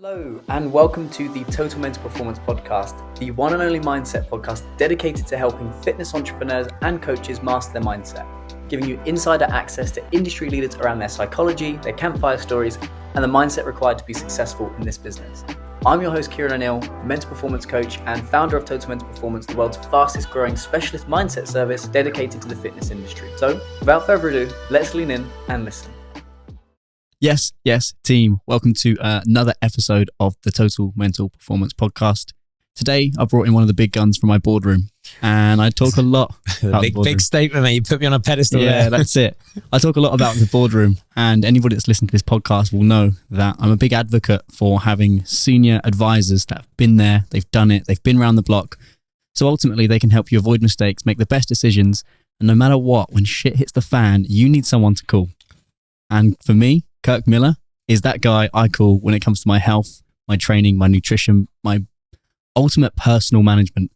Hello, and welcome to the Total Mental Performance Podcast, the one and only mindset podcast dedicated to helping fitness entrepreneurs and coaches master their mindset, giving you insider access to industry leaders around their psychology, their campfire stories, and the mindset required to be successful in this business. I'm your host, Kyran, mental performance coach and founder of Total Mental Performance, the world's fastest growing specialist mindset service dedicated to the fitness industry. So, without further ado, let's lean in and listen. Yes, team. Welcome to another episode of the Total Mental Performance Podcast. Today, I brought in one of the big guns from my boardroom, and I talk a lot about big statement, mate. You put me on a pedestal. Yeah, that's it. I talk a lot about the boardroom, and anybody that's listened to this podcast will know that I'm a big advocate for having senior advisors that have been there, they've done it, they've been around the block. So ultimately, they can help you avoid mistakes, make the best decisions, and no matter what, when shit hits the fan, you need someone to call. And for me, Kirk Miller is that guy I call when it comes to my health, my training, my nutrition, my ultimate personal management.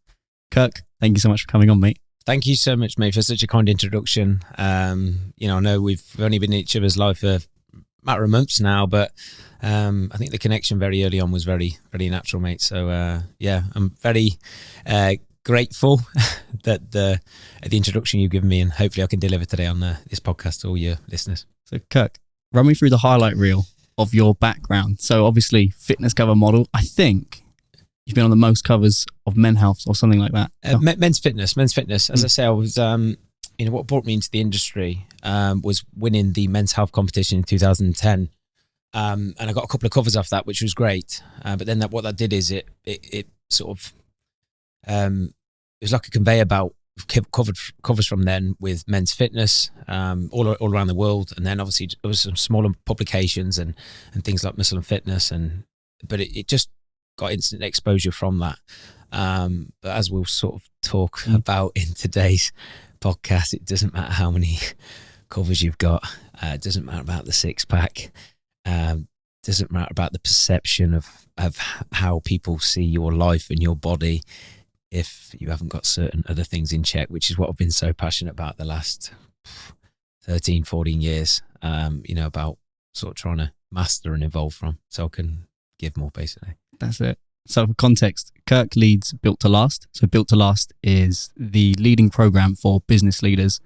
Kirk, thank you so much for coming on, mate. Thank you so much, mate, for such a kind introduction. I know we've only been in each other's life for a matter of months now, but I think the connection very early on was very, very natural, mate. So I'm very grateful that the introduction you've given me, and hopefully I can deliver today on this podcast to all your listeners. So Kirk, run me through the highlight reel of your background. So obviously fitness cover model. I think you've been on the most covers of Men Health or something like that. Men's fitness. As I say, I was, what brought me into the industry was winning the Men's Health competition in 2010. And I got a couple of covers off that, which was great. But then what that did is it sort of, it was like a conveyor belt. Covers from then with Men's Fitness all around the world, and then obviously there was some smaller publications and things like Muscle and Fitness, but it just got instant exposure from that. But as we'll sort of talk about in today's podcast, it doesn't matter how many covers you've got. It doesn't matter about the six pack. Doesn't matter about the perception of how people see your life and your body, if you haven't got certain other things in check, which is what I've been so passionate about the last 13, 14 years, about sort of trying to master and evolve from, so I can give more, basically. That's it. So for context, Kirk leads Built to Last. So Built to Last is the leading program for business leaders.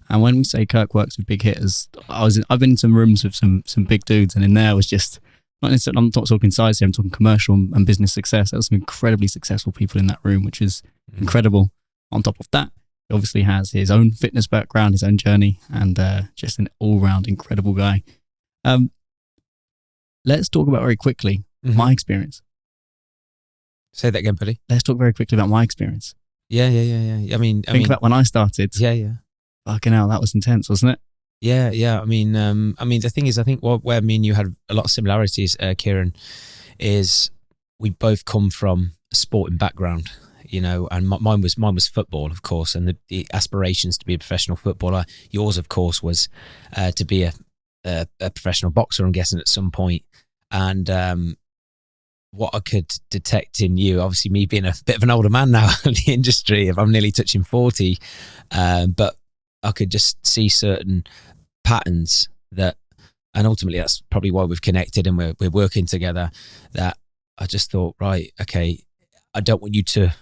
And when we say Kirk works with big hitters, I've been in some rooms with some big dudes, and in there was just, I'm not talking size here, I'm talking commercial and business success. There was some incredibly successful people in that room, which is incredible. On top of that, he obviously has his own fitness background, his own journey, and just an all-round incredible guy. Let's talk about very quickly my experience. Say that again, buddy. Let's talk very quickly about my experience. Yeah. I mean, about when I started. Yeah. Fucking hell, that was intense, wasn't it? Yeah. I mean, the thing is, I think where me and you had a lot of similarities, Kyran, is we both come from a sporting background, and mine was football, of course, and the aspirations to be a professional footballer. Yours, of course, was to be a professional boxer, I'm guessing, at some point. And what I could detect in you, obviously me being a bit of an older man now in the industry, if I'm nearly touching 40, but I could just see certain patterns and ultimately that's probably why we've connected and we're working together, that I just thought, right, okay, I don't want you to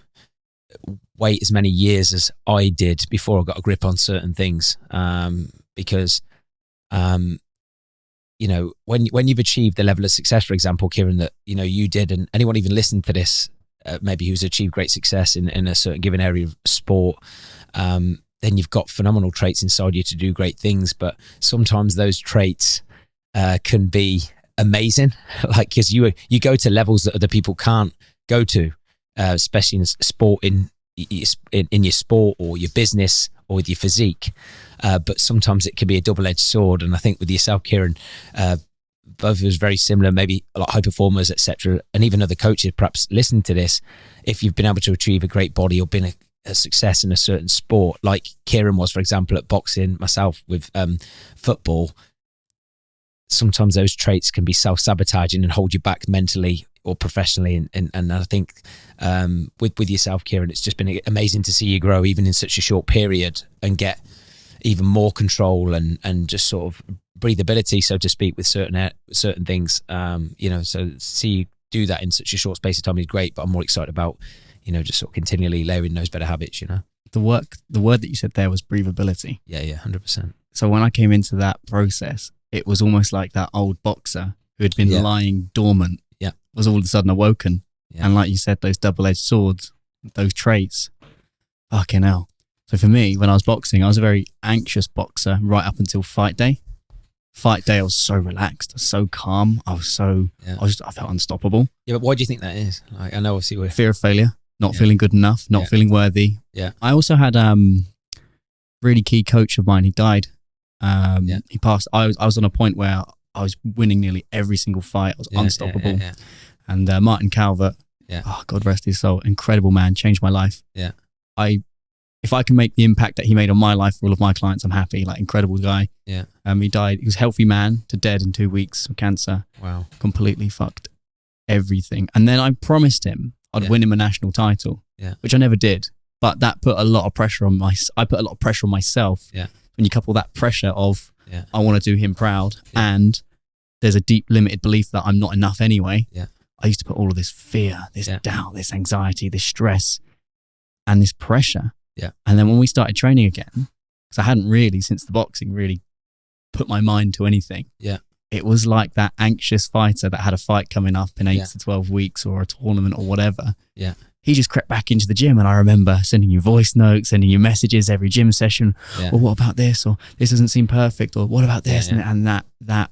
wait as many years as I did before I got a grip on certain things, because when you've achieved the level of success, for example, Kyran, that you did, and anyone even listened to this, maybe who's achieved great success in a certain given area of sport, then you've got phenomenal traits inside you to do great things. But sometimes those traits can be amazing, like, because you go to levels that other people can't go to, especially in sport, in your sport or your business or with your physique. But sometimes it can be a double-edged sword. And I think with yourself, Kyran, both of us very similar, maybe a lot of high performers, etc., and even other coaches perhaps listen to this. If you've been able to achieve a great body or been a success in a certain sport, like Kyran was, for example, at boxing, myself with football, sometimes those traits can be self-sabotaging and hold you back mentally or professionally. And I think with yourself, Kyran, it's just been amazing to see you grow even in such a short period and get even more control and just sort of breathability, so to speak, with certain things. So see you do that in such a short space of time is great, but I'm more excited about, just sort of continually layering those better habits, The word that you said there was breathability. Yeah, 100%. So when I came into that process, it was almost like that old boxer who had been lying dormant was all of a sudden awoken. Yeah. And like you said, those double-edged swords, those traits, fucking hell. So for me, when I was boxing, I was a very anxious boxer right up until fight day. Fight day, I was so relaxed, so calm. I felt unstoppable. Yeah, but why do you think that is? Like, I know obviously we're... Fear of failure, not feeling good enough, not feeling worthy. Yeah. I also had really key coach of mine. He died. He passed. I was on a point where I was winning nearly every single fight. I was unstoppable. Yeah. And Martin Calvert, God rest his soul, incredible man, changed my life. Yeah. If I can make the impact that he made on my life for all of my clients, I'm happy. Like, incredible guy. Yeah. He died. He was a healthy man to dead in 2 weeks of cancer. Wow. Completely fucked everything. And then I promised him I'd win him a national title, which I never did. But that put a lot of pressure on I put a lot of pressure on myself. Yeah. When you couple that pressure of I want to do him proud, and there's a deep limited belief that I'm not enough anyway. Yeah. I used to put all of this fear, this doubt, this anxiety, this stress, and this pressure. Yeah. And then when we started training again, because I hadn't really, since the boxing, really put my mind to anything. Yeah. It was like that anxious fighter that had a fight coming up in 8 to 12 weeks or a tournament or whatever. Yeah. He just crept back into the gym, and I remember sending you voice notes, sending you messages every gym session. Yeah. Well, what about this? Or this doesn't seem perfect. Or what about this? And that.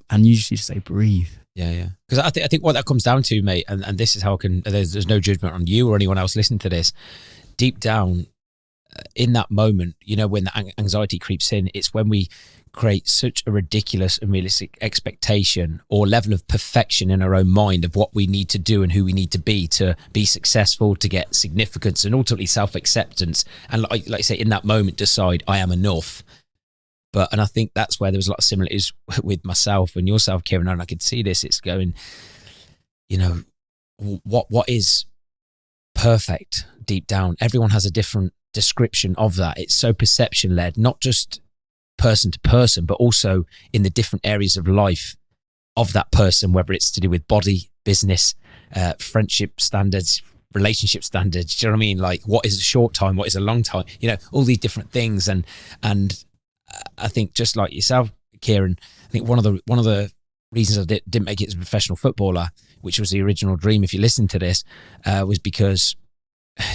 And you just say, breathe. Yeah. Because I think what that comes down to, mate, and this is how I can, there's no judgment on you or anyone else listening to this. Deep down, in that moment, when the anxiety creeps in, it's when we create such a ridiculous and realistic expectation or level of perfection in our own mind of what we need to do and who we need to be successful, to get significance and ultimately self-acceptance. And like I say, in that moment, decide I am enough. And I think that's where there was a lot of similarities with myself and yourself, Kyran, and I could see this. It's going, what is perfect deep down? Everyone has a different description of that. It's so perception led, not just person to person, but also in the different areas of life of that person, whether it's to do with body, business, friendship standards, relationship standards. Do you know what I mean? Like, what is a short time? What is a long time? All these different things. And I think, just like yourself, Kyran, I think one of the reasons I didn't make it as a professional footballer, which was the original dream, if you listen to this, was because,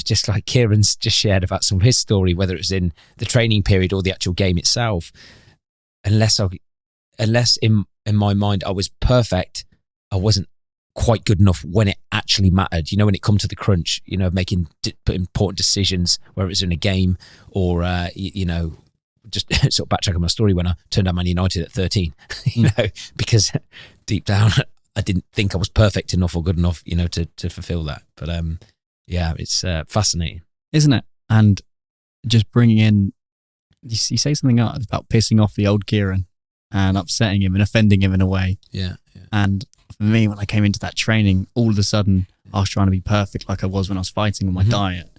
just like Kieran's just shared about some of his story, whether it was in the training period or the actual game itself, unless in my mind I was perfect, I wasn't quite good enough when it actually mattered. When it come to the crunch, making important decisions, whether it's in a game or just sort of backtrack on my story when I turned down Man United at 13, because deep down I didn't think I was perfect enough or good enough, to fulfill that. But it's fascinating, isn't it? And just bringing in, you say something about pissing off the old Kyran and upsetting him and offending him in a way. Yeah. And for me, when I came into that training, all of a sudden I was trying to be perfect, like I was when I was fighting on my diet.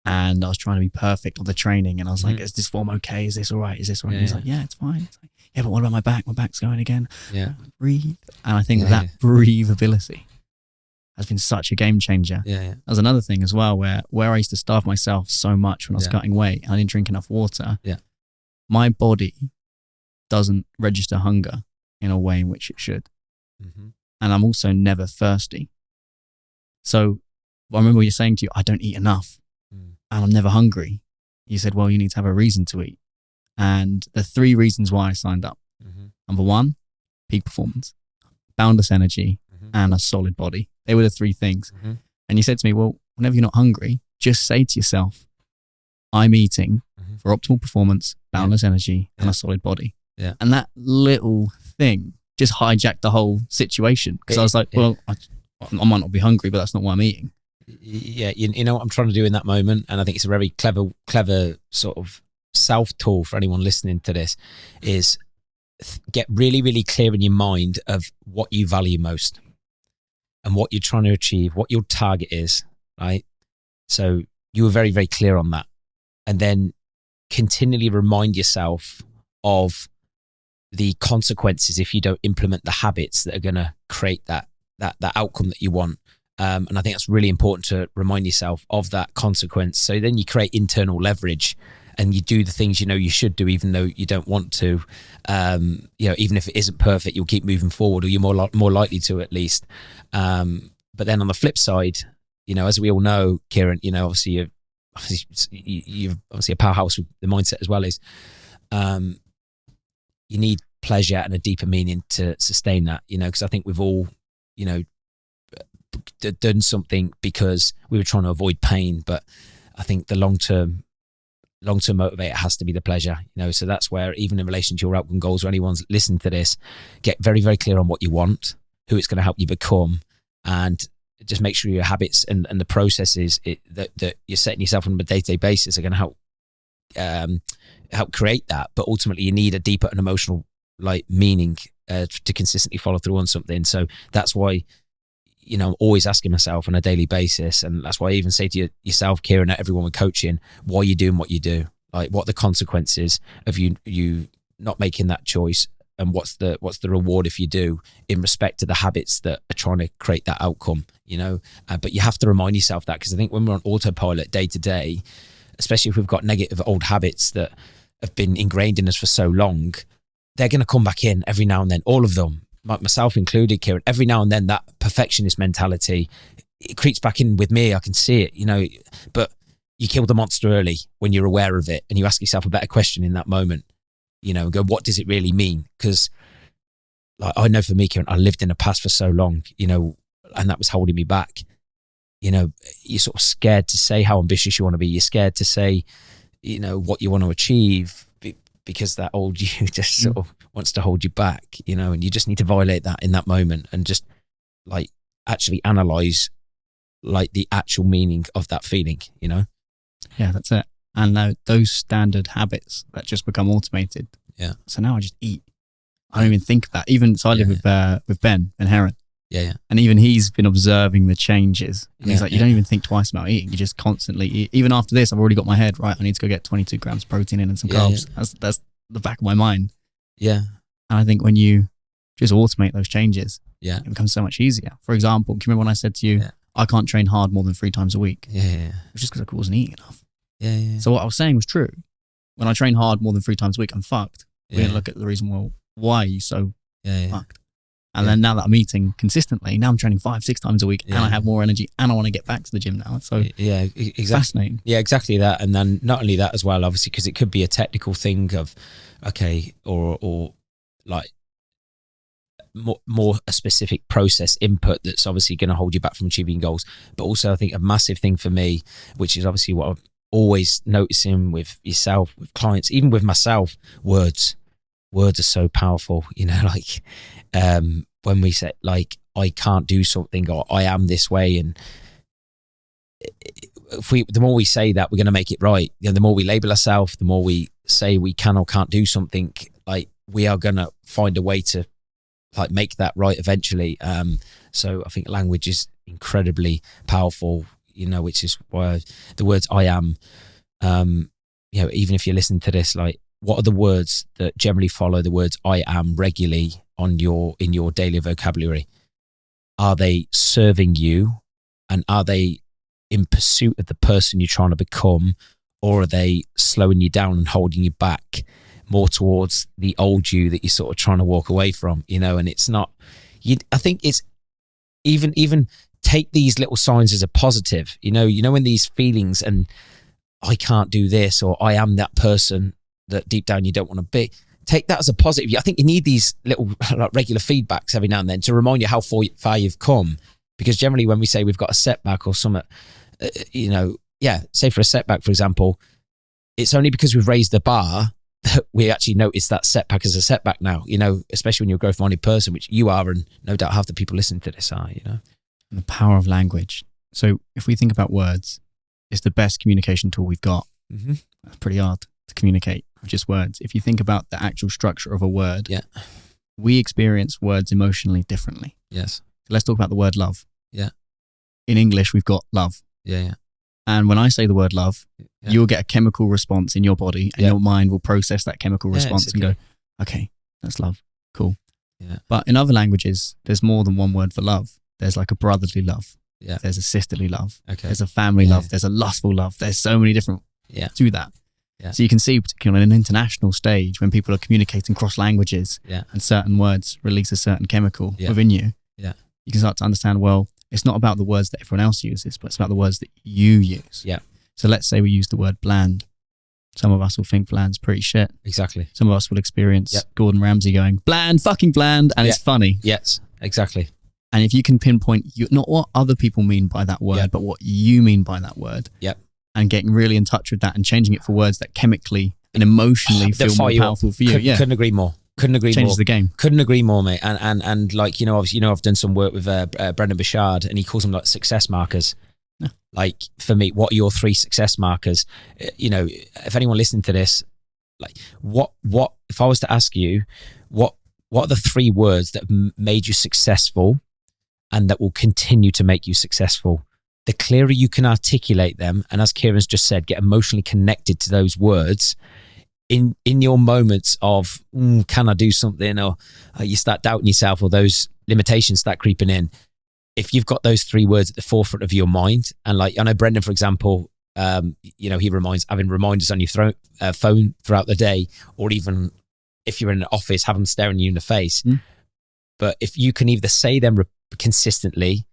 And I was trying to be perfect on the training, and I was like, is this form okay? Is this all right? Is this all right? And he's like, yeah, it's fine. It's like, yeah, but what about my back? My back's going again. Yeah. Breathe. And I think that breathability has been such a game changer. Yeah. There's another thing as well where I used to starve myself so much when I was cutting weight and I didn't drink enough water. Yeah. My body doesn't register hunger in a way in which it should. Mm-hmm. And I'm also never thirsty. So I remember you saying to you, I don't eat enough. And I'm never hungry. You said, well, you need to have a reason to eat. And the 3 reasons why I signed up. Number 1, peak performance, boundless energy, and a solid body. They were the 3 things. And you said to me, well, whenever you're not hungry, just say to yourself, I'm eating for optimal performance, boundless energy, and a solid body. Yeah. And that little thing just hijacked the whole situation. Because I was like, well, I might not be hungry, but that's not what I'm eating. Yeah, you know what I'm trying to do in that moment, and I think it's a very clever sort of self-tool for anyone listening to this, is get really, really clear in your mind of what you value most and what you're trying to achieve, what your target is, right? So you were very, very clear on that. And then continually remind yourself of the consequences if you don't implement the habits that are going to create that outcome that you want. And I think that's really important to remind yourself of that consequence. So then you create internal leverage and you do the things you know you should do, even though you don't want to. Even if it isn't perfect, you'll keep moving forward, or you're more likely to, at least. But then on the flip side, as we all know, Kyran, obviously you're obviously a powerhouse with the mindset as well. Is you need pleasure and a deeper meaning to sustain that. Because I think we've all, done something because we were trying to avoid pain, but I think the long-term motivator has to be the pleasure, so that's where, even in relation to your outcome goals, or anyone's listening to this, get very, very clear on what you want, who it's going to help you become, and just make sure your habits and the processes that you're setting yourself on a day-to-day basis are going to help create that. But ultimately you need a deeper and emotional meaning to consistently follow through on something. So that's why I'm always asking myself on a daily basis, and that's why I even say to yourself, Kyran, and everyone with coaching, why are you doing what you do? What are the consequences of you not making that choice, and what's the reward if you do, in respect to the habits that are trying to create that outcome, but you have to remind yourself that, because I think when we're on autopilot day to day, especially if we've got negative old habits that have been ingrained in us for so long, they're going to come back in every now and then, all of them, myself included, Kyran. Every now and then that perfectionist mentality, it creeps back in with me. I can see it, but you kill the monster early when you're aware of it, and you ask yourself a better question in that moment, and go, what does it really mean? Because I know for me, Kyran, I lived in the past for so long, and that was holding me back. You're sort of scared to say how ambitious you want to be. You're scared to say, what you want to achieve, because that old you just sort of wants to hold you back, and you just need to violate that in that moment, and just actually analyze the actual meaning of that feeling, Yeah, that's it. And now those standard habits that just become automated. Yeah. So now I just eat. I don't even think of that. Even so, I live with Ben and Heron. Yeah. And even he's been observing the changes. And he's like, you don't even think twice about eating. You just constantly eat. Even after this, I've already got my head right. I need to go get 22 grams of protein in and some carbs. Yeah. That's the back of my mind. Yeah. And I think when you just automate those changes, it becomes so much easier. For example, do you remember when I said to you, I can't train hard more than 3 times a week? Yeah. It was just because I wasn't eating enough. Yeah. So what I was saying was true. When I train hard more than 3 times a week, I'm fucked. We're going to look at the reason, well, why are you so fucked? And then now that I'm eating consistently, now I'm training 5-6 times a week, and I have more energy, and I want to get back to the gym now. So exactly. Fascinating. Yeah, exactly that. And then not only that as well, obviously, because it could be a technical thing of, or more a specific process input that's obviously going to hold you back from achieving goals. But also I think a massive thing for me, which is obviously what I'm always noticing with yourself, with clients, even with myself, words are so powerful, when we say I can't do something, or I am this way, and the more we say that, we're going to make it right. The more we label ourselves, the more we say we can or can't do something, we are going to find a way to make that right eventually. So I think language is incredibly powerful, which is why the words I am, even if you're listening to this, what are the words that generally follow the words I am regularly in your daily vocabulary? Are they serving you, and are they in pursuit of the person you're trying to become, or are they slowing you down and holding you back more towards the old you that you're sort of trying to walk away from, and it's not, I think it's even take these little signs as a positive, when these feelings, and I can't do this, or I am that person that deep down you don't want to be, take that as a positive. I think you need these little regular feedbacks every now and then to remind you how far you've come, because generally when we say we've got a setback or something, say for a setback, for example, it's only because we've raised the bar that we actually notice that setback as a setback now, especially when you're a growth-minded person, which you are, and no doubt half the people listening to this are, And the power of language. So if we think about words, it's the best communication tool we've got. Mm-hmm. That's pretty hard to communicate with just words. If you think about the actual structure of a word, we experience words emotionally differently. Yes. So let's talk about the word love. Yeah. In English, we've got love. Yeah. And when I say the word love, you'll get a chemical response in your body, and your mind will process that chemical response and go, okay, that's love. Cool. Yeah. But in other languages, there's more than one word for love. There's like a brotherly love. Yeah. There's a sisterly love. Okay. There's a family love. There's a lustful love. There's so many different to that. Yeah. So you can see, particularly on an international stage, when people are communicating cross languages and certain words release a certain chemical within you, you can start to understand, well, it's not about the words that everyone else uses, but it's about the words that you use. Yeah. So let's say we use the word bland. Some of us will think bland's pretty shit. Exactly. Some of us will experience Gordon Ramsay going, bland, fucking bland, and it's funny. Yes, exactly. And if you can pinpoint not what other people mean by that word, but what you mean by that word, and getting really in touch with that and changing it for words that chemically and emotionally feel more powerful for you. Couldn't agree more. Couldn't agree Changes more. the game. Couldn't agree more, mate. And like, obviously, I've done some work with Brendan Bouchard, and he calls them like success markers. Yeah. Like, for me, what are your 3 success markers? If anyone listening to this, like, what if I was to ask you, what are the 3 words that have made you successful and that will continue to make you successful? The clearer you can articulate them, and as Kyran's just said, get emotionally connected to those words in your moments of, can I do something? Or you start doubting yourself, or those limitations start creeping in. If you've got those 3 words at the forefront of your mind, and like, I know Brendan, for example, he reminds, having reminders on your phone throughout the day, or even if you're in an office, have them staring you in the face. But if you can either say them consistently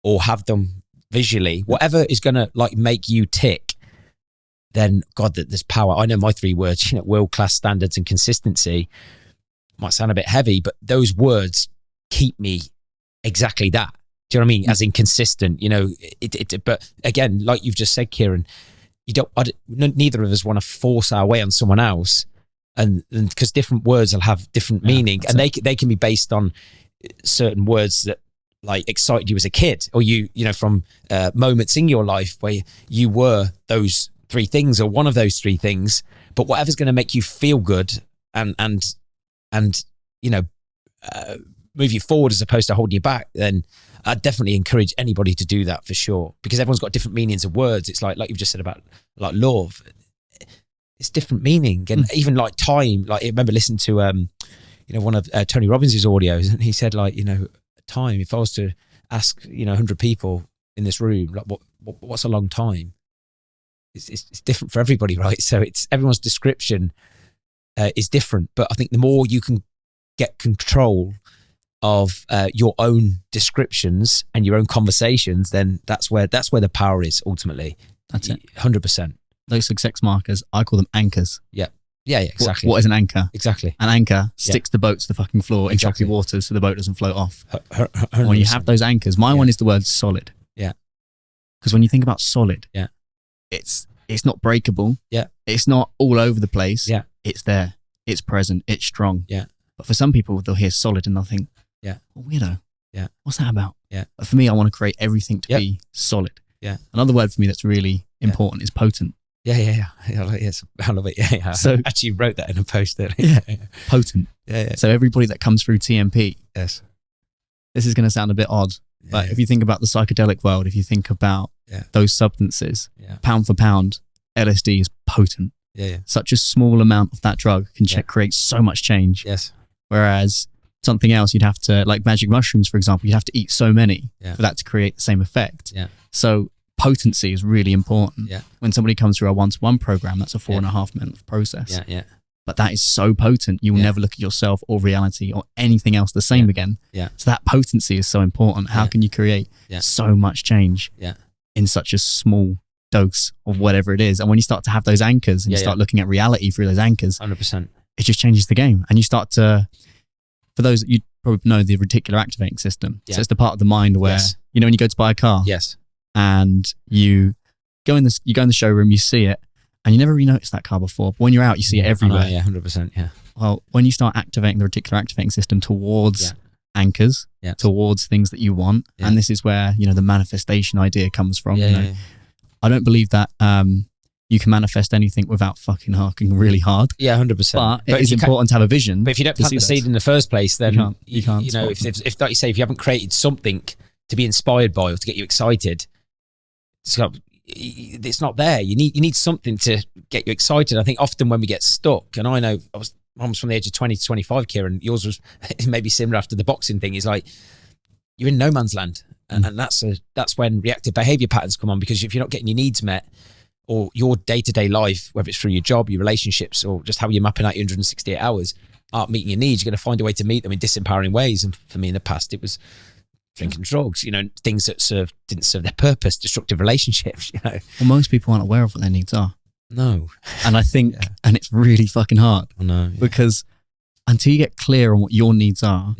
or have them visually, whatever is going to like make you tick, then God, that there's power. I know my 3 words, world-class standards and consistency, might sound a bit heavy, but those words keep me exactly that. Do you know what I mean? As in consistent, but again, like you've just said, Kyran, neither of us want to force our way on someone else, and because different words will have different meaning, and they can be based on certain words that like excited you as a kid, or from moments in your life where you were those 3 things or one of those 3 things. But whatever's going to make you feel good and move you forward as opposed to holding you back, then I definitely encourage anybody to do that for sure, because everyone's got different meanings of words. It's like you've just said about like love, it's different meaning. And even like time, like I remember listening to one of Tony Robbins' audios, and he said like, time, if I was to ask 100 people in this room, like what's a long time, it's different for everybody, right? So it's everyone's description is different, but I think the more you can get control of your own descriptions and your own conversations, then that's where the power is ultimately. That's it. 100%. Those success markers, I call them anchors. Yeah, exactly. What is an anchor? Exactly. An anchor sticks the boat to the fucking floor in choppy waters so the boat doesn't float off. 100%. When you have those anchors, my one is the word solid. Yeah. Because when you think about solid, it's not breakable. Yeah. It's not all over the place. Yeah. It's there. It's present. It's strong. Yeah. But for some people, they'll hear solid and they'll think, weirdo. Yeah. What's that about? Yeah. But for me, I want to create everything to be solid. Yeah. Another word for me that's really important is potent. Yeah. Yes, I love it. Yeah. So actually wrote that in a post there. Potent. Yeah. So everybody that comes through TMP. Yes. This is going to sound a bit odd, but if you think about the psychedelic world, if you think about those substances, pound for pound, LSD is potent. Yeah. Such a small amount of that drug can create so much change. Yes. Whereas something else, you'd have to, like magic mushrooms, for example, you'd have to eat so many for that to create the same effect. Yeah. So potency is really important. Yeah. When somebody comes through our 1-to-1 program, that's a 4.5 month process. Yeah. But that is so potent, you will never look at yourself or reality or anything else the same again. Yeah. So that potency is so important. How can you create so much change in such a small dose of whatever it is? And when you start to have those anchors and you start looking at reality through those anchors, 100%, it just changes the game. And you start to, for those that you probably know, the reticular activating system. So it's the part of the mind where, when you go to buy a car, and you go in the showroom, you see it, and you never really noticed that car before. But when you're out, you see it everywhere. Yeah, 100%. Yeah. Well, when you start activating the reticular activating system towards anchors, towards things that you want, and this is where the manifestation idea comes from. I don't believe that you can manifest anything without fucking harking really hard. Yeah, 100%. But it is important to have a vision. But if you don't plant the seed in the first place, then you can't. If like you say, if you haven't created something to be inspired by or to get you excited, it's not there. You need something to get you excited. I think often when we get stuck, and I know I was almost from the age of 20 to 25, Kyran, yours was maybe similar after the boxing thing, is like you're in no man's land. And that's when reactive behavior patterns come on, because if you're not getting your needs met, or your day-to-day life, whether it's through your job, your relationships, or just how you're mapping out your 168 hours, aren't meeting your needs, you're going to find a way to meet them in disempowering ways. And for me in the past, it was drinking drugs, things that didn't serve their purpose, destructive relationships, Well, most people aren't aware of what their needs are. No. And I think, and it's really fucking hard. I know. Yeah. Because until you get clear on what your needs are,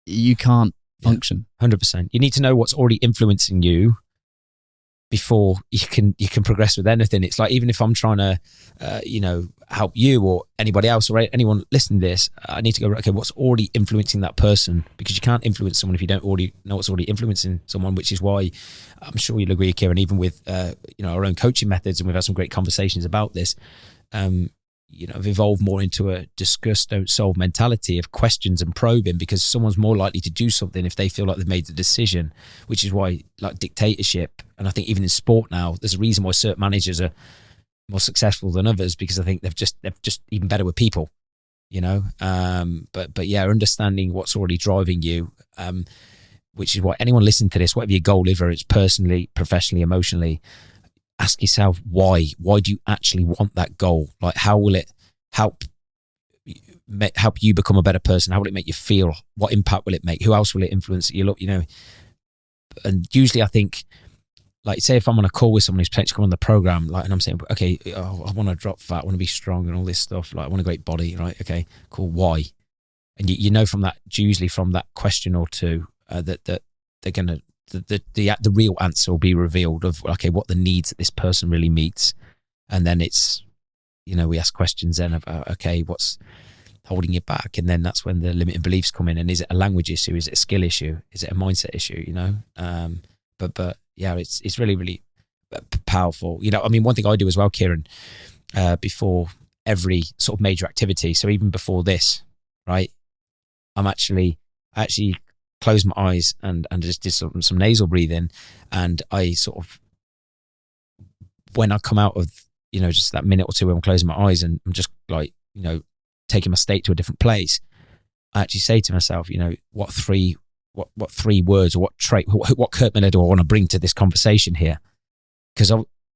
you can't function. 100%. You need to know what's already influencing you before you can progress with anything. It's like, even if I'm trying to, help you or anybody else or anyone listening to this, I need to go, okay, what's already influencing that person? Because you can't influence someone if you don't already know what's already influencing someone, which is why I'm sure you'll agree, Kyran, even with, our own coaching methods, and we've had some great conversations about this, have evolved more into a discuss, don't solve mentality of questions and probing, because someone's more likely to do something if they feel like they've made the decision, which is why, like dictatorship, and I think even in sport now, there's a reason why certain managers are more successful than others, because I think they're just even better with people, but understanding what's already driving you, which is why anyone listening to this, whatever your goal is, whether it's personally, professionally, emotionally, ask yourself why do you actually want that goal? Like, how will it help you become a better person? How will it make you feel? What impact will it make? Who else will it influence? And usually I think, like, say if I'm on a call with someone who's potentially come on the program, like, and I'm saying, okay, I want to drop fat, I want to be strong and all this stuff, like I want a great body, right? Okay, cool. Why? And from that, usually from that question or two, that they're going to, the real answer will be revealed of, okay, what the needs that this person really meets. And then it's, we ask questions then about, okay, what's holding you back? And then that's when the limiting beliefs come in. And is it a language issue? Is it a skill issue? Is it a mindset issue? But yeah, it's really, really powerful. One thing I do as well, Kyran, before every sort of major activity. So even before this, right, I actually closed my eyes and just did some nasal breathing, and I sort of, when I come out of just that minute or two when I'm closing my eyes and I'm just like taking my state to a different place, I actually say to myself, what three words or what trait, what Kirk do I want to bring to this conversation here? Because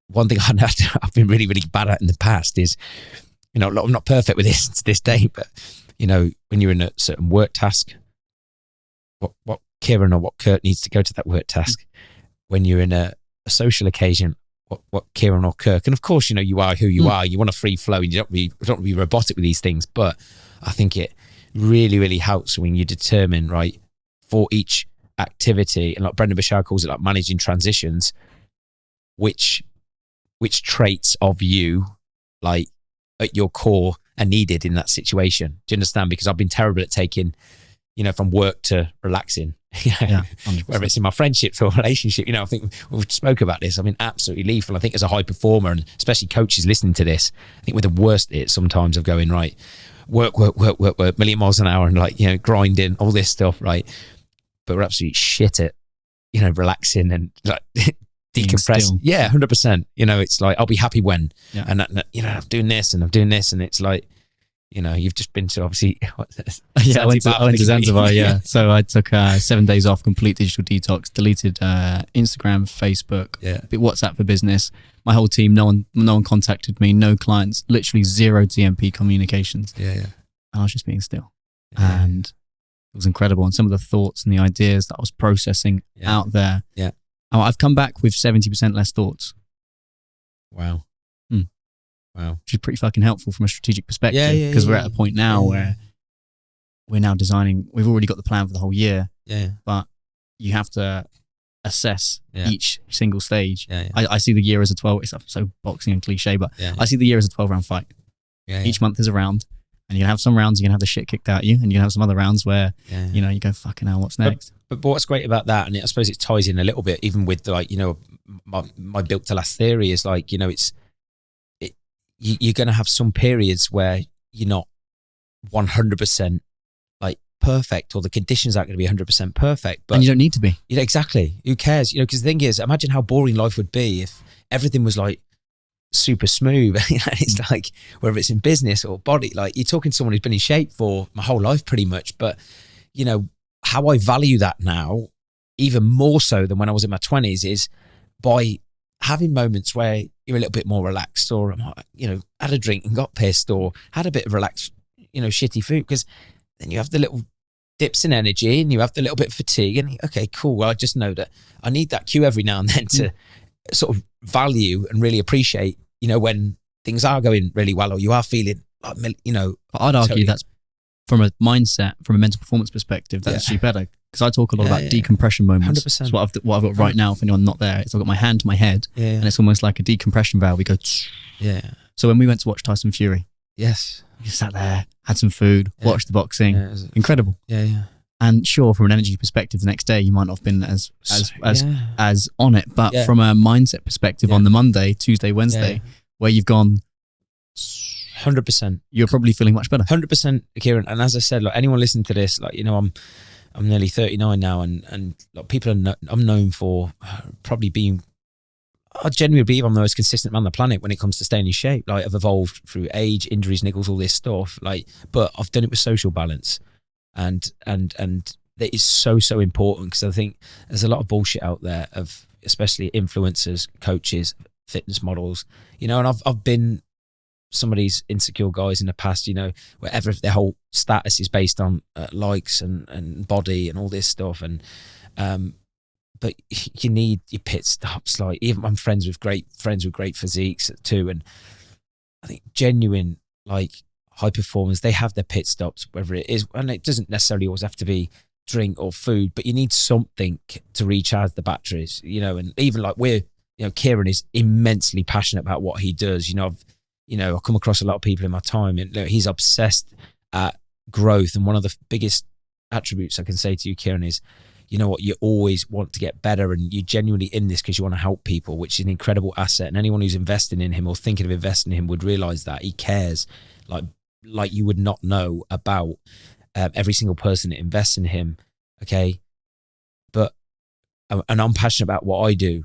one thing I've been really, really bad at in the past is, I'm not perfect with this to this day, but when you're in a certain work task, what Kyran or what Kirk needs to go to that work task. When you're in a social occasion, what Kyran or Kirk, and of course, you are who you are. You want a free flow, and you don't want to be robotic with these things. But I think it really, really helps when you determine, right, for each activity, and like Brendan Bashar calls it, like managing transitions, which traits of you, like at your core, are needed in that situation. Do you understand? Because I've been terrible at taking, from work to relaxing, whether it's in my friendships or relationship. I think we've spoke about this. I mean, absolutely lethal. I think as a high performer, and especially coaches listening to this, I think we're the worst at it sometimes of going, right, work, million miles an hour, and like, grinding, all this stuff, right? But we're absolutely shit at, relaxing and like decompressing. Yeah, 100%. It's like, I'll be happy when, and I'm doing this and I'm doing this, and it's like, you've just been to, obviously, I went to Zanzibar. Yeah. So I took 7 days off, complete digital detox, deleted Instagram, Facebook, WhatsApp for business. My whole team, no one contacted me, no clients, literally zero TMP communications. And I was just being still, and it was incredible. And some of the thoughts and the ideas that I was processing out there. I've come back with 70% less thoughts. Wow. Wow. Which is pretty fucking helpful from a strategic perspective, because we're at a point now where we're now designing, we've already got the plan for the whole year, but you have to assess each single stage. I see the year as a 12, it's so boxing and cliche, but I see the year as a 12-round fight. Each month is a round, and you're going to have some rounds you're going to have the shit kicked out of you, and you're going to have some other rounds where, you go, fucking hell, what's next? But what's great about that, and I suppose it ties in a little bit, even with like, my built to last theory is like, you're going to have some periods where you're not 100% like perfect, or the conditions aren't going to be 100% perfect. But and you don't need to be. Exactly. Who cares? Because the thing is, imagine how boring life would be if everything was like super smooth. It's like, whether it's in business or body, like you're talking to someone who's been in shape for my whole life pretty much. But how I value that now, even more so than when I was in my 20s, is by having moments where you're a little bit more relaxed, or had a drink and got pissed, or had a bit of relaxed, shitty food, because then you have the little dips in energy and you have the little bit of fatigue, and okay, cool. Well, I just know that I need that cue every now and then to sort of value and really appreciate, when things are going really well, or you are feeling like, But I'd argue that's from a mindset, from a mental performance perspective, that's actually better. Because I talk a lot about decompression moments. 100%. It's what I've got right now, if anyone's not there, is I've got my hand to my head, and it's almost like a decompression valve. We go, So when we went to watch Tyson Fury, we sat there, had some food, watched the boxing, incredible. And sure, from an energy perspective, the next day you might not have been as on it, but from a mindset perspective, on the Monday, Tuesday, Wednesday, where you've gone 100%, you're probably feeling much better. 100%, Kyran. And as I said, like anyone listening to this, like I'm nearly 39 now, and like people I'm known for probably being. I genuinely believe I'm the most consistent man on the planet when it comes to staying in shape. Like I've evolved through age, injuries, niggles, all this stuff. Like, but I've done it with social balance, and that is so important, because I think there's a lot of bullshit out there of especially influencers, coaches, fitness models, and I've been some of these insecure guys in the past, wherever their whole status is based on likes and body and all this stuff, and but you need your pit stops. Like even I'm friends with great physiques too, and I think genuine like high performers, they have their pit stops, whether it is, and it doesn't necessarily always have to be drink or food, but you need something to recharge the batteries, and even like Kyran is immensely passionate about what he does. I've come across a lot of people in my time, and he's obsessed at growth. And one of the biggest attributes I can say to you, Kyran, is, you always want to get better, and you're genuinely in this because you want to help people, which is an incredible asset. And anyone who's investing in him or thinking of investing in him would realize that he cares like you would not know about every single person that invests in him. Okay. And I'm passionate about what I do.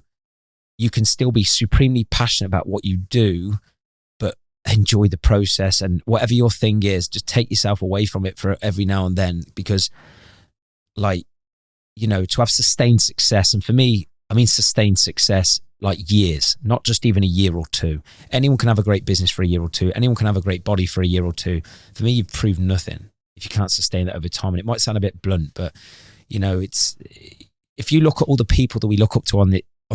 You can still be supremely passionate about what you do, but enjoy the process, and whatever your thing is, just take yourself away from it for every now and then, because to have sustained success, and for me, I mean sustained success like years, not just even a year or two. Anyone can have a great business for a year or two. Anyone can have a great body for a year or two. For me, you've proved nothing if you can't sustain that over time. And it might sound a bit blunt, but it's, if you look at all the people that we look up to on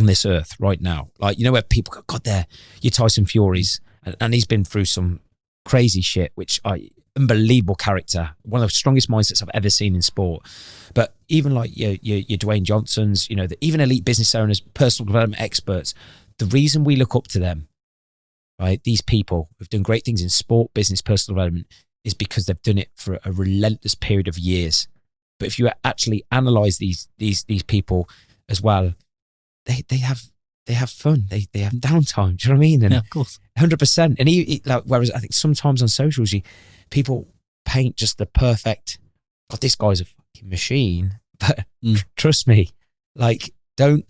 this earth right now, like, where people go, God, there, your Tyson Furies, and he's been through some crazy shit, unbelievable character, one of the strongest mindsets I've ever seen in sport. But even like your Dwayne Johnsons, even elite business owners, personal development experts, the reason we look up to them, right, these people who've done great things in sport, business, personal development, is because they've done it for a relentless period of years. But if you actually analyze these people as well, they have fun, they have downtime. Do you know what I mean? And yeah, of course, 100%. And whereas I think sometimes on socials, people paint just the perfect. God, this guy's a fucking machine. But trust me, don't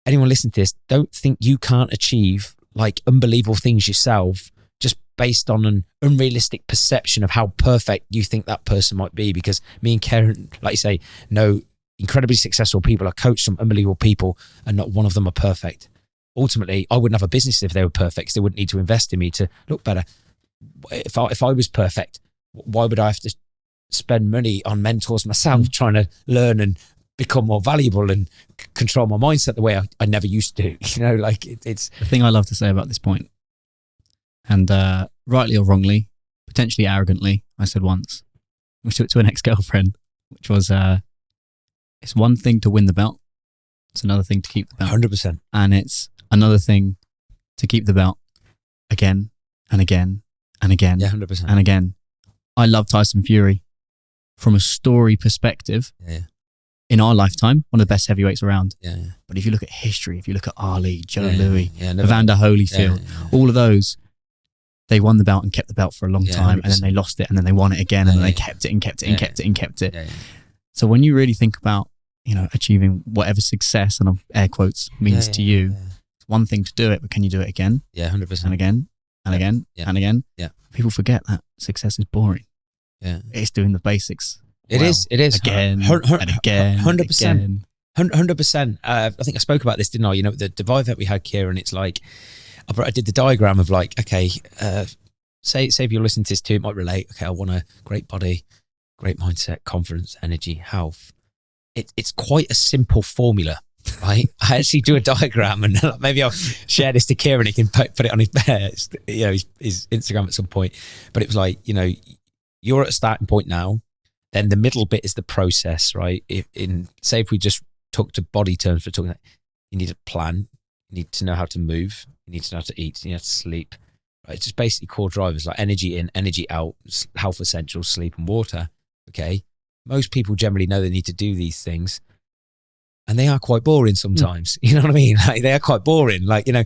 anyone listen to this, don't think you can't achieve unbelievable things yourself just based on an unrealistic perception of how perfect you think that person might be. Because me and Kyran, like you say, know incredibly successful people. I coach some unbelievable people, and not one of them are perfect. Ultimately, I wouldn't have a business if they were perfect, because they wouldn't need to invest in me to look better. If I was perfect, why would I have to spend money on mentors myself, trying to learn and become more valuable and control my mindset the way I never used to? It's the thing I love to say about this point, and rightly or wrongly, potentially arrogantly, I said once, which to an ex-girlfriend, which was, it's one thing to win the belt, it's another thing to keep the belt. 100%. And it's another thing to keep the belt again and again and again. Yeah, 100%. And again. I love Tyson Fury from a story perspective. Yeah. In our lifetime, one of the best heavyweights around. Yeah. But if you look at history, if you look at Ali, Joe Louis, Evander Holyfield, all of those, they won the belt and kept the belt for a long time, 100%. and then they lost it, and then they won it again, and then they kept it and kept it and kept it and kept it. Yeah. So when you really think about, you know, achieving whatever success, and air quotes, means to you, it's one thing to do it, but can you do it again? Yeah, 100%. And again, and again, and again. Yeah. People forget that success is boring. Yeah. It's doing the basics. It is. Again, and again. 100%. 100%. I think I spoke about this, didn't I? You know, the divide that we had, Kyran, it's like, I did the diagram of like, okay, say if you're listening to this too, it might relate. Okay, I want a great body, great mindset, confidence, energy, health. It's quite a simple formula, right? I actually do a diagram, and maybe I'll share this to Kyran. He can put it on his Instagram at some point. But it was like, you know, you're at a starting point now. Then the middle bit is the process, right? If we just talk to body terms for talking, you need a plan. You need to know how to move. You need to know how to eat. You need to sleep. Right? It's just basically core drivers like energy in, energy out, health essentials, sleep and water. Okay. Most people generally know they need to do these things, and they are quite boring sometimes. You know what I mean? Like, they are quite boring. Like, you know,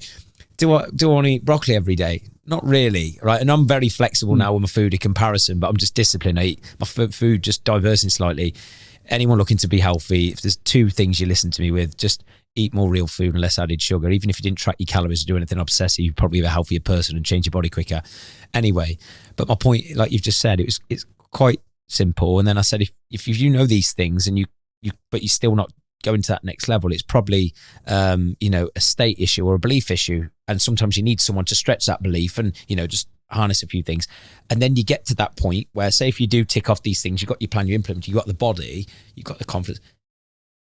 do I want to eat broccoli every day? Not really, right? And I'm very flexible now with my food in comparison, but I'm just disciplined. I eat my food just diversing slightly. Anyone looking to be healthy, if there's two things you listen to me with, just eat more real food and less added sugar. Even if you didn't track your calories or do anything obsessive, you'd probably be a healthier person and change your body quicker. Anyway, but my point, like you've just said, it's quite simple. And then I said, if you know these things and but you're still not going to that next level, it's probably you know, a state issue or a belief issue. And sometimes you need someone to stretch that belief and, you know, just harness a few things. And then you get to that point where, say, if you do tick off these things, you've got your plan, you implement, you've got the body, you've got the confidence.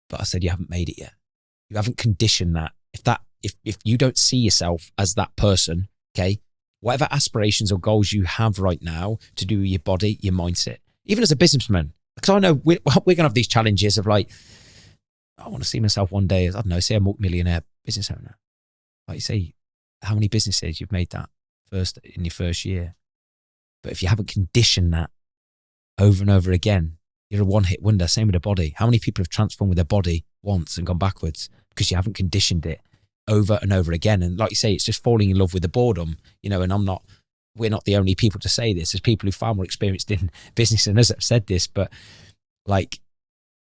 But I said, you haven't made it yet. You haven't conditioned that. If you don't see yourself as that person, okay, whatever aspirations or goals you have right now to do with your body, your mindset, even as a businessman, because I know we're going to have these challenges of like, I want to see myself one day as, I don't know, say a multi-millionaire business owner. Like you say, how many businesses you've made that in your first year? But if you haven't conditioned that over and over again, you're a one-hit wonder. Same with the body. How many people have transformed with their body once and gone backwards because you haven't conditioned it over and over again? And like you say, it's just falling in love with the boredom, you know. And we're not the only people to say this. There's people who are far more experienced in business than us that have said this. But like,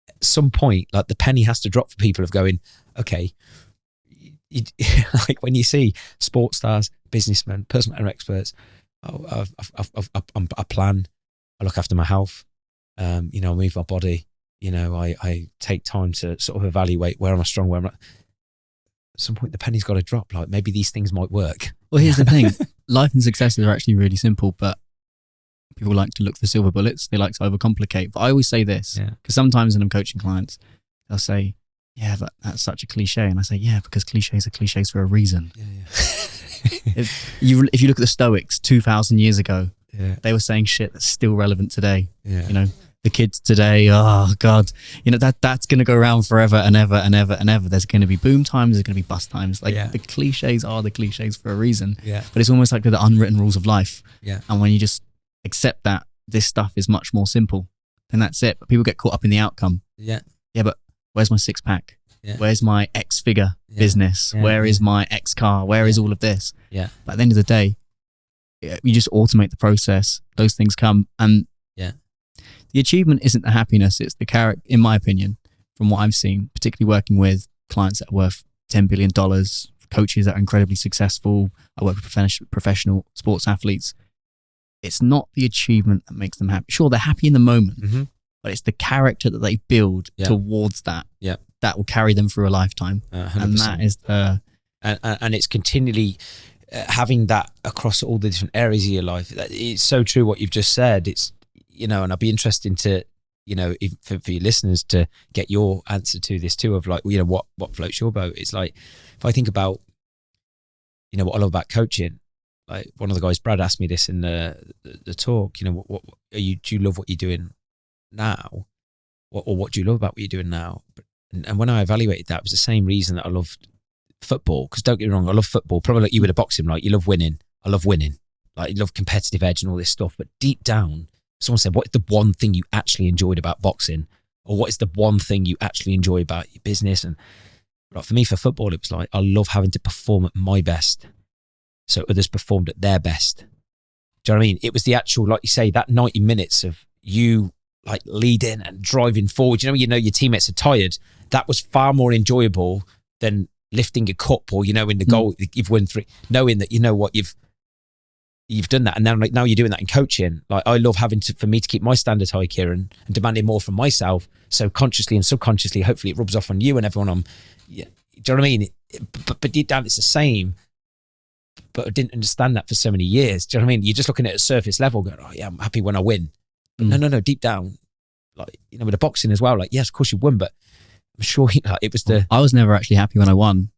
at some point, like, the penny has to drop for people of going, okay, like when you see sports stars, businessmen, personal owner experts, I plan, I look after my health, you know, I move my body, you know, I take time to sort of evaluate where am I strong, where am I. At some point, the penny's got to drop. Like, maybe these things might work. Well, here's the thing. Life and successes are actually really simple, but people like to look for silver bullets. They like to overcomplicate. But I always say this, because sometimes when I'm coaching clients, they'll say, yeah, but that's such a cliche. And I say, yeah, because cliches are cliches for a reason. If you look at the Stoics 2,000 years ago, they were saying shit that's still relevant today. You know, the kids today, oh God, you know, that's going to go around forever and ever and ever and ever. There's going to be boom times, there's going to be bust times. Like, the cliches are the cliches for a reason. But it's almost like the unwritten rules of life. And when you just accept that this stuff is much more simple, then that's it. But people get caught up in the outcome. But where's my six pack? Where's my X figure business? Where is my X car? Where is all of this? But at the end of the day, you just automate the process. Those things come, and the achievement isn't the happiness, it's the character, in my opinion, from what I've seen, particularly working with clients that are worth $10 billion, coaches that are incredibly successful. I work with professional sports athletes. It's not the achievement that makes them happy. Sure, they're happy in the moment, but it's the character that they build towards that that will carry them through a lifetime. 100%. And that is the... And it's continually having that across all the different areas of your life. It's so true what you've just said. It's, you know, and I'd be interested to, you know, for your listeners to get your answer to this too, of like, you know, what floats your boat. It's like, if I think about, you know, what I love about coaching, like one of the guys, Brad, asked me this in the talk, you know, what do you love what you're doing now? What do you love about what you're doing now? And when I evaluated that, it was the same reason that I loved football. Because don't get me wrong, I love football. Probably like you with a boxing, like you love winning. I love winning. Like, you love competitive edge and all this stuff. But deep down, someone said, what is the one thing you actually enjoyed about boxing? Or what is the one thing you actually enjoy about your business? And like, for me, for football, it was like, I love having to perform at my best so others performed at their best. Do you know what I mean? It was the actual, like you say, that 90 minutes of you like leading and driving forward. You know, your teammates are tired. That was far more enjoyable than lifting a cup or, in the goal, you've won 3, knowing that, you know what, you've done that. And now you're doing that in coaching. Like, I love for me to keep my standards high, Kyran, and demanding more from myself. So consciously and subconsciously, hopefully it rubs off on you and everyone. Do you know what I mean? But deep down, it's the same. But I didn't understand that for so many years. Do you know what I mean? You're just looking at a surface level going, oh yeah, I'm happy when I win. But no, deep down, like, with the boxing as well, like, yes, of course you won, but I'm sure it was I was never actually happy when I won.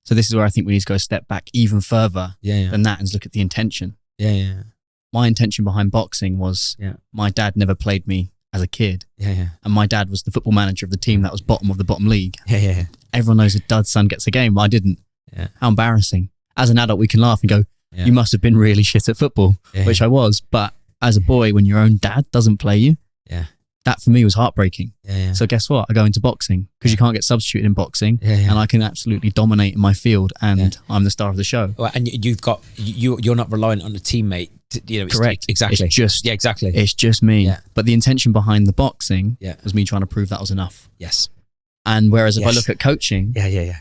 So this is where I think we need to go a step back even further than that and look at the intention. Yeah. My intention behind boxing was my dad never played me as a kid. Yeah. And my dad was the football manager of the team that was bottom of the bottom league. Yeah. Everyone knows a dad's son gets a game, but I didn't. Yeah. How embarrassing. As an adult, we can laugh and go, you must have been really shit at football, which I was. But as a boy, when your own dad doesn't play you, that for me was heartbreaking. So guess what? I go into boxing because you can't get substituted in boxing, and I can absolutely dominate in my field, and I'm the star of the show. Well, and you're not reliant on a teammate. Correct. Exactly. It's just exactly. It's just me. Yeah. But the intention behind the boxing was me trying to prove that was enough. Yes. And whereas if I look at coaching,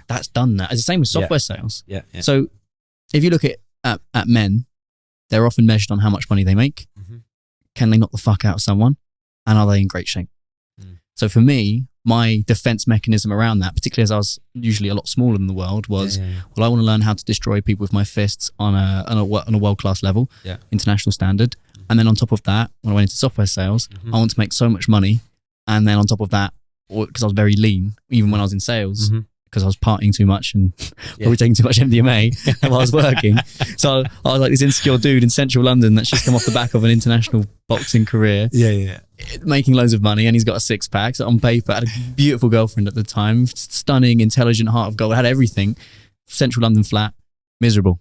that's done that. It's the same with software sales. Yeah. So if you look at men, they're often measured on how much money they make. Mm-hmm. Can they knock the fuck out of someone? And are they in great shape? So for me, my defense mechanism around that, particularly as I was usually a lot smaller than the world, was, well, I want to learn how to destroy people with my fists on a world-class level, international standard. And then on top of that, when I went into software sales, I want to make so much money. And then on top of that, because I was very lean, even when I was in sales, because I was partying too much and probably taking too much MDMA while I was working. So I was like this insecure dude in central London that's just come off the back of an international boxing career. Making loads of money, and he's got a six-pack. So on paper, I had a beautiful girlfriend at the time, stunning, intelligent, heart of gold, had everything. Central London flat, miserable,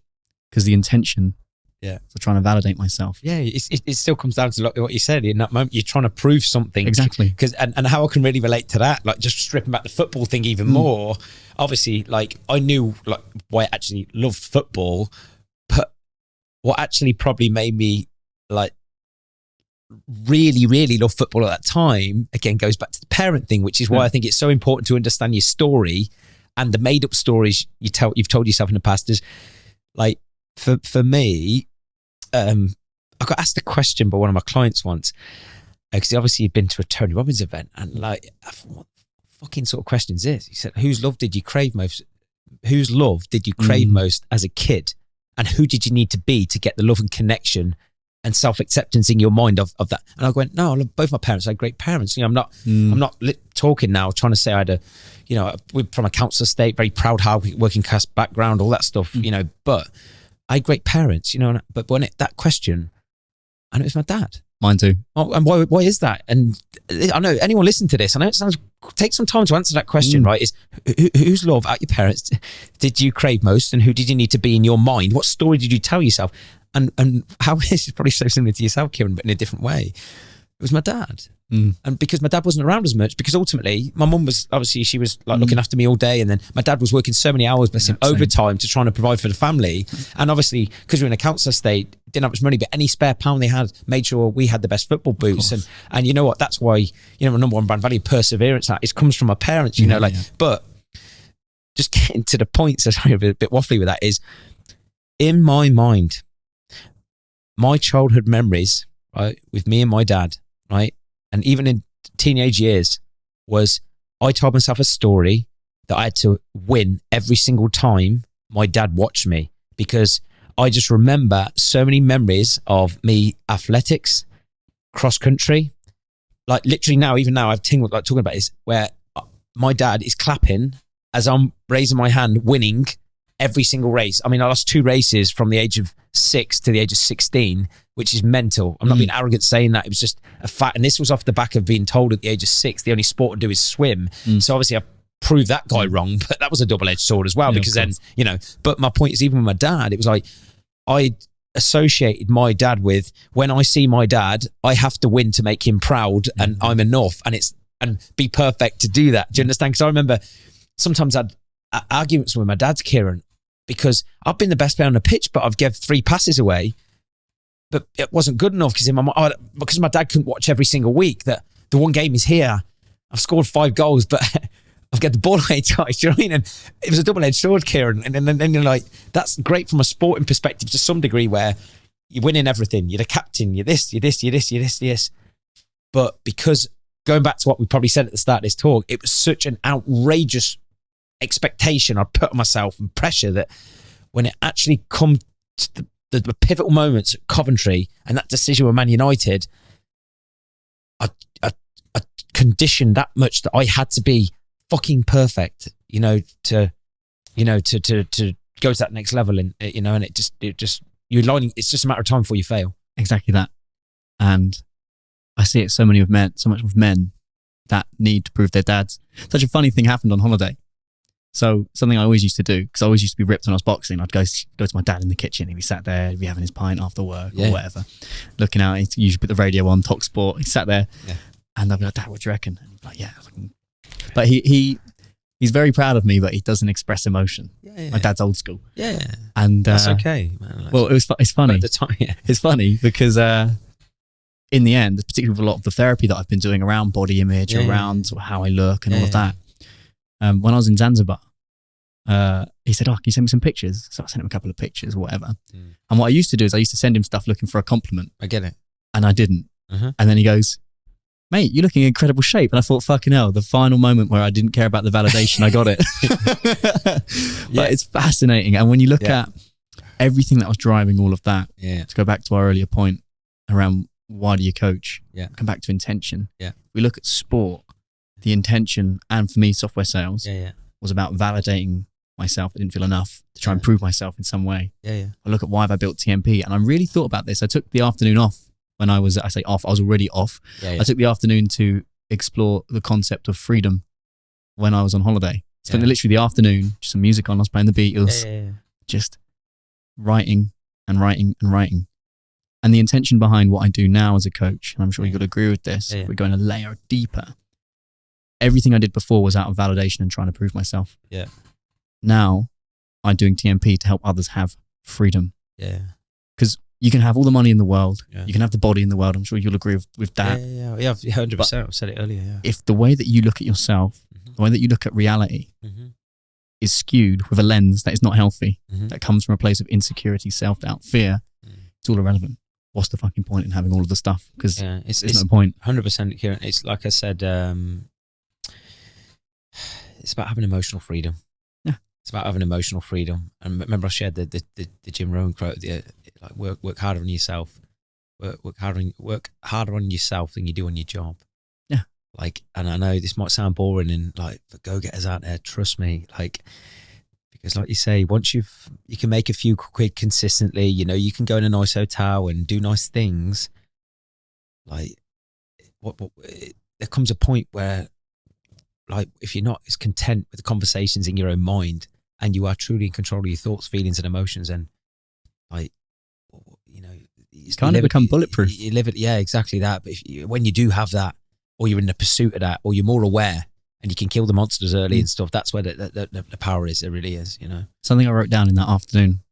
because the intention for trying to validate myself. It still comes down to what you said. In that moment, you're trying to prove something. Exactly. And how I can really relate to that, like just stripping back the football thing even more. Obviously, like I knew like why I actually loved football, but what actually probably made me like really, really love football at that time, again, goes back to the parent thing, which is why I think it's so important to understand your story and the made up stories you've told yourself in the past. Is like, for me, I got asked a question by one of my clients once, because obviously he'd been to a Tony Robbins event, and like, what fucking sort of question is this? He said, whose love did you crave most? Whose love did you crave most as a kid? And who did you need to be to get the love and connection and self-acceptance in your mind of that? And I went, no, I love both my parents. I had great parents. I'm not talking now, trying to say I had we're from a council estate, very proud, hard working class background, all that stuff, but I had great parents, but when that question, and it was my dad. Mine too. Oh, and why is that? And I know anyone listening to this, I know it sounds, take some time to answer that question, right? Is whose love out your parents did you crave most, and who did you need to be in your mind? What story did you tell yourself? And how this is probably so similar to yourself, Kyran, but in a different way. It was my dad. And because my dad wasn't around as much, because ultimately my mum was, obviously she was like looking after me all day, and then my dad was working so many hours, bless him, overtime to try and provide for the family. And obviously, because we were in a council estate, didn't have much money, but any spare pound they had made sure we had the best football boots. And you know what, that's why, my number one brand value, perseverance, it comes from my parents, but just getting to the point, so sorry, I'm a bit waffly with that, is in my mind, my childhood memories, right, with me and my dad, right, and even in teenage years, was I told myself a story that I had to win every single time my dad watched me, because I just remember so many memories of me athletics, cross country, like literally now, even now I've tingled like talking about this, where my dad is clapping as I'm raising my hand, winning every single race. I mean, I lost 2 races from the age of 6 to the age of 16, which is mental. I'm not being arrogant saying that. It was just a fact. And this was off the back of being told at the age of 6, the only sport to do is swim. So obviously I proved that guy wrong, but that was a double-edged sword as well, because then, but my point is, even with my dad, it was like, I associated my dad with, when I see my dad, I have to win to make him proud, and I'm enough, and be perfect to do that. Do you understand? Because I remember sometimes I'd arguments with my dad's, Kyran, because I've been the best player on the pitch, but I've given 3 passes away. but it wasn't good enough because my dad couldn't watch every single week. That the one game is here. I've scored 5 goals, but I've got the ball away twice. Do you know what I mean? And it was a double-edged sword, Kyran. And then you're like, that's great from a sporting perspective to some degree, where you're winning everything. You're the captain. You're this. You're this. You're this. You're this. You're this. But because going back to what we probably said at the start of this talk, it was such an outrageous expectation I put on myself and pressure that when it actually come to the pivotal moments at Coventry and that decision with Man United, I conditioned that much that I had to be fucking perfect, to go to that next level, and and it just you're lining. It's just a matter of time before you fail. Exactly that, and I see it so much with men that need to prove their dads. Such a funny thing happened on holiday. So something I always used to do, because I always used to be ripped when I was boxing, I'd go to my dad in the kitchen. He'd be sat there, he'd be having his pint after work or whatever, looking out. He'd usually put the radio on, Talk Sport. He sat there, and I'd be like, "Dad, what do you reckon?" And he'd be like, "Yeah." But he's very proud of me, but he doesn't express emotion. My dad's old school. Yeah, and that's okay, man. It's funny. At the time, It's funny because in the end, particularly with a lot of the therapy that I've been doing around body image, around sort of how I look and all of that. When I was in Zanzibar, he said, "Oh, can you send me some pictures?" So I sent him a couple of pictures or whatever. And what I used to do is I used to send him stuff looking for a compliment. I get it. And I didn't. And then he goes, "Mate, you're looking in incredible shape." And I thought, fucking hell, the final moment where I didn't care about the validation, I got it. But it's fascinating. And when you look at everything that was driving all of that, to go back to our earlier point around why do you coach? Come back to intention. We look at sport, the intention, and for me, software sales was about validating myself. I didn't feel enough to try and prove myself in some way. I look at why have I built TMP, and I really thought about this. I took the afternoon off when I was already off. I took the afternoon to explore the concept of freedom when I was on holiday. Spent literally the afternoon, just some music on, I was playing the Beatles, just writing and writing and writing. And the intention behind what I do now as a coach, and I'm sure you'll agree with this, if we're going a layer deeper, everything I did before was out of validation and trying to prove myself. Now I'm doing TMP to help others have freedom. Because you can have all the money in the world, you can have the body in the world. I'm sure you'll agree with that. 100%. I've said it earlier. If the way that you look at yourself, the way that you look at reality is skewed with a lens that is not healthy, that comes from a place of insecurity, self-doubt, fear, it's all irrelevant. What's the fucking point in having all of the stuff? Because there's no point. 100%, Kyran. It's like I said, it's about having emotional freedom. It's about having emotional freedom. And remember, I shared the Jim Rohn quote: like work harder on yourself, work harder on yourself than you do on your job. Like, and I know this might sound boring, and like for go-getters out there, trust me, like, because like you say, once you can make a few quid consistently, you can go in a nice hotel and do nice things. Like, there comes a point where, like, if you're not as content with the conversations in your own mind, and you are truly in control of your thoughts, feelings, and emotions, and like, you kind of become bulletproof. You live it, exactly that. But when you do have that, or you're in the pursuit of that, or you're more aware, and you can kill the monsters early and stuff, that's where the power is. It really is, Something I wrote down in that afternoon,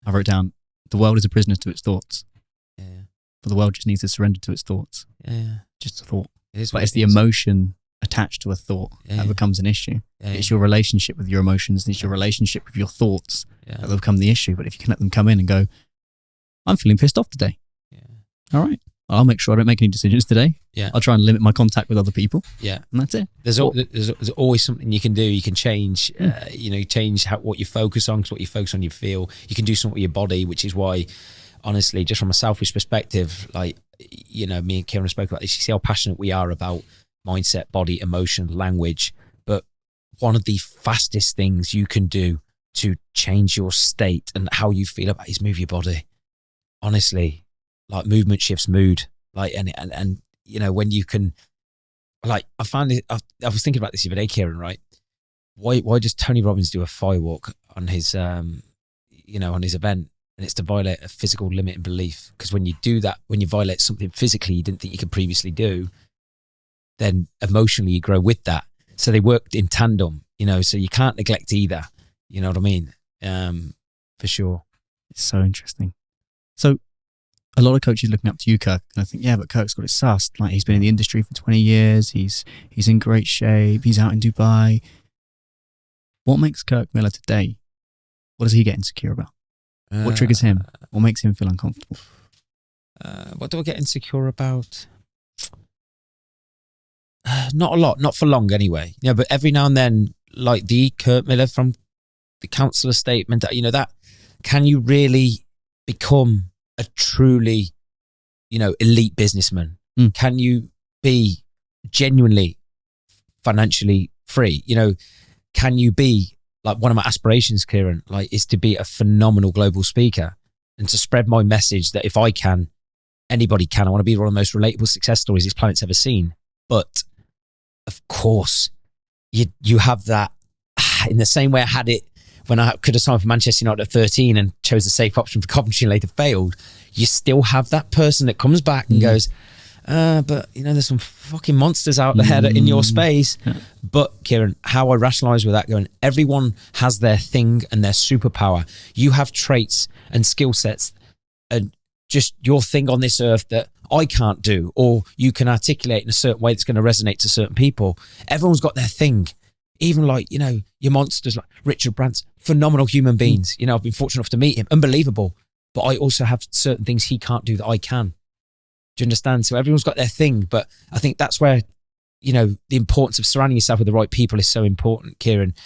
the world is a prisoner to its thoughts. But the world just needs to surrender to its thoughts. Just a thought. But it's the emotion attached to a thought that becomes an issue. It's your relationship with your emotions, it's your relationship with your thoughts that will become the issue. But if you can let them come in and go, I'm feeling pissed off today. All right. I'll make sure I don't make any decisions today. I'll try and limit my contact with other people. And that's it. There's always something you can do. You can change, change what you focus on, because what you focus on, you feel. You can do something with your body, which is why, honestly, just from a selfish perspective, like, me and Kyran spoke about this. You see how passionate we are about mindset, body, emotion, language. But one of the fastest things you can do to change your state and how you feel about is move your body. Honestly, like, movement shifts mood. Like, and when you can, like, I found it. I was thinking about this the other day, Kyran. Right? Why does Tony Robbins do a firewalk on his on his event? And it's to violate a physical limit and belief. Because when you do that, when you violate something physically you didn't think you could previously do, then emotionally you grow with that. So they worked in tandem. So you can't neglect either. You know what I mean? For sure. It's so interesting. So a lot of coaches looking up to you, Kirk, and I think, yeah, but Kirk's got it sussed. Like, he's been in the industry for 20 years. He's in great shape. He's out in Dubai. What makes Kirk Miller today? What does he get insecure about? What triggers him? What makes him feel uncomfortable? What do I get insecure about? Not a lot, not for long anyway. Yeah, but every now and then, like the Kirk Miller from the councillor statement, that can you really become a truly, elite businessman? Can you be genuinely financially free? Can you be, like, one of my aspirations, Kyran, like, is to be a phenomenal global speaker and to spread my message that if I can, anybody can. I want to be one of the most relatable success stories this planet's ever seen. But of course, you have that in the same way I had it when I could have signed for Manchester United at 13 and chose the safe option for Coventry and later failed. You still have that person that comes back and goes, but there's some fucking monsters out there that in your space. Yeah. But Kyran, how I rationalize with that, going, everyone has their thing and their superpower. You have traits and skill sets and just your thing on this earth that I can't do, or you can articulate in a certain way that's going to resonate to certain people. Everyone's got their thing. Even like, your monsters like Richard Branson, phenomenal human beings. I've been fortunate enough to meet him. Unbelievable. But I also have certain things he can't do that I can. Do you understand? So everyone's got their thing. But I think that's where, the importance of surrounding yourself with the right people is so important, Kyran.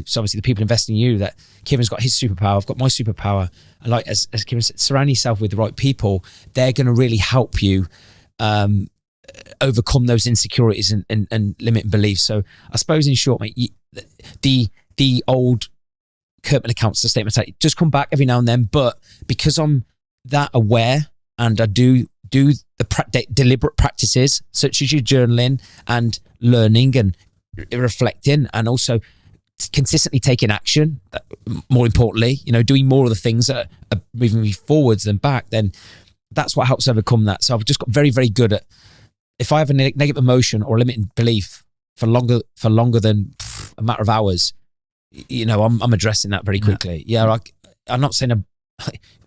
So obviously the people investing in you, that Kyran's got his superpower, I've got my superpower. And like, as Kyran said, surrounding yourself with the right people, they're going to really help you overcome those insecurities and limiting beliefs. So I suppose in short, mate, the old Kirk Miller councillor statement, just come back every now and then, but because I'm that aware and I do the deliberate practices such as your journaling and learning and reflecting, and also consistently taking action, more importantly, doing more of the things that are moving me forwards than back, then that's what helps overcome that. So I've just got very, very good at, if I have a negative emotion or a limiting belief for longer than a matter of hours, I'm addressing that very quickly. Yeah, I'm not saying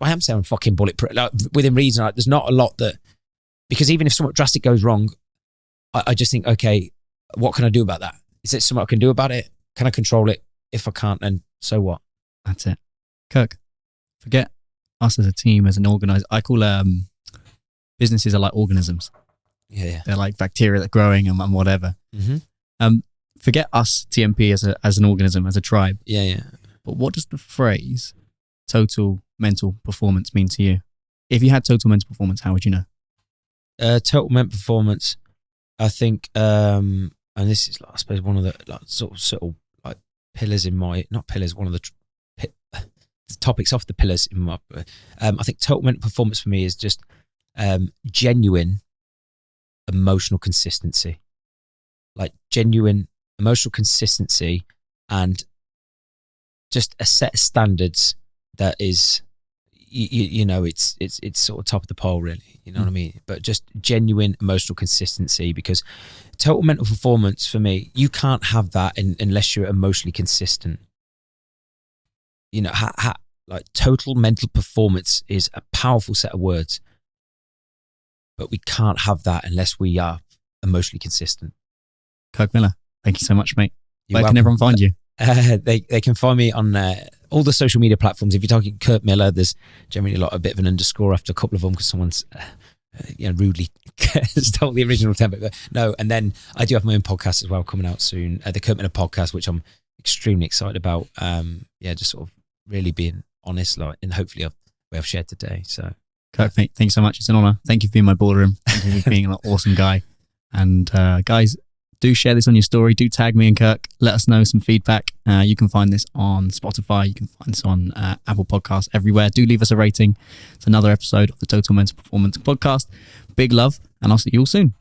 I am saying I'm fucking bulletproof. Like, within reason, there's not a lot that, because even if something drastic goes wrong, I just think, okay, what can I do about that? Is there something I can do about it? Can I control it? If I can't, then so what? That's it. Kirk, forget us as a team, as an organizer. I call businesses are like organisms. Yeah. They're like bacteria that are growing and whatever. Mm-hmm. Forget us, TMP, as an organism, as a tribe. Yeah. But what does the phrase total mental performance mean to you? If you had total mental performance, how would you know? Total mental performance, I think, and this is, I suppose, one of the sort of like pillars in my, not pillars, one of the topics off the pillars in my, I think total mental performance for me is just genuine emotional consistency, like genuine emotional consistency, and just a set of standards that is, it's sort of top of the pole, really. You know what I mean? But just genuine emotional consistency, because total mental performance for me, you can't have that unless you're emotionally consistent. Like total mental performance is a powerful set of words, but we can't have that unless we are emotionally consistent. Kirk Miller, thank you so much, mate. You're Where can everyone find you? They can find me on all the social media platforms. If you're talking Kirk Miller, there's generally a bit of an underscore after a couple of them because someone's rudely stole the original template. But no, and then I do have my own podcast as well coming out soon, the Kirk Miller podcast, which I'm extremely excited about. Just sort of really being honest, and hopefully we have shared today. So Kirk, thank you so much. It's an honor. Thank you for being my boardroom. Thank you for being an awesome guy. And guys, do share this on your story. Do tag me and Kirk. Let us know some feedback. You can find this on Spotify. You can find this on Apple Podcasts, everywhere. Do leave us a rating. It's another episode of the Total Mental Performance Podcast. Big love, and I'll see you all soon.